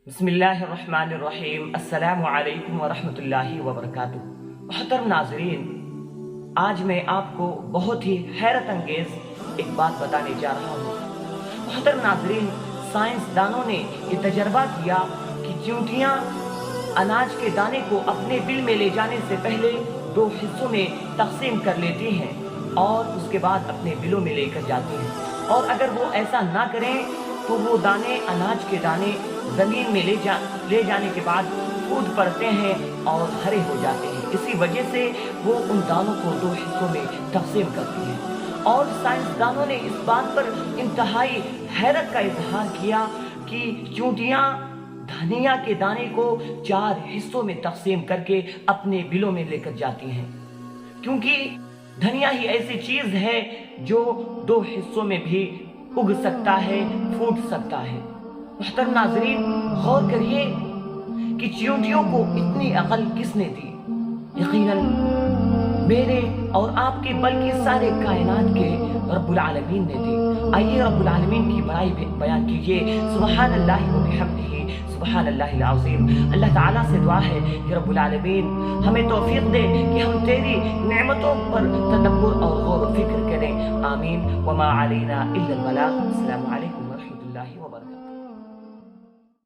بسم اللہ الرحمن الرحیم۔ السلام علیکم ورحمۃ اللہ وبرکاتہ۔ محترم ناظرین، آج میں آپ کو بہت ہی حیرت انگیز ایک بات بتانے جا رہا ہوں۔ محترم ناظرین، سائنسدانوں نے یہ تجربہ کیا کہ چیونٹیاں اناج کے دانے کو اپنے بل میں لے جانے سے پہلے دو حصوں میں تقسیم کر لیتی ہیں اور اس کے بعد اپنے بلوں میں لے کر جاتی ہیں، اور اگر وہ ایسا نہ کریں تو وہ دانے، اناج کے دانے زمین میں لے جانے کے بعد پھوٹ پڑتے ہیں اور ہرے ہو جاتے ہیں۔ اسی وجہ سے وہ ان دانوں کو دو حصوں میں تقسیم کرتی ہیں، اور سائنسدانوں نے اس بات پر انتہائی حیرت کا اظہار کیا کہ چیونٹیاں دھنیا کے دانے کو 4 حصوں میں تقسیم کر کے اپنے بلوں میں لے کر جاتی ہیں، کیونکہ دھنیا ہی ایسی چیز ہے جو 2 حصوں میں بھی اگ سکتا ہے، پھوٹ سکتا ہے۔ محترم ناظرین، غور کریے کہ چیونٹیوں کو اتنی عقل کس نے دی؟ یقیناً میرے اور آپ کے بلکہ سارے کائنات کے رب العالمین نے دی۔ آئیے رب العالمین کی بڑائی بیان کیجیے۔ سبحان اللہ و بحمدہ، سبحان اللہ العظیم۔ اللہ تعالیٰ سے دعا ہے کہ رب العالمین ہمیں توفیق دے کہ ہم تیری نعمتوں پر تدبر اور غور و فکر کریں۔ آمین۔ وما علینا الا البلاغ۔ السلام علیکم۔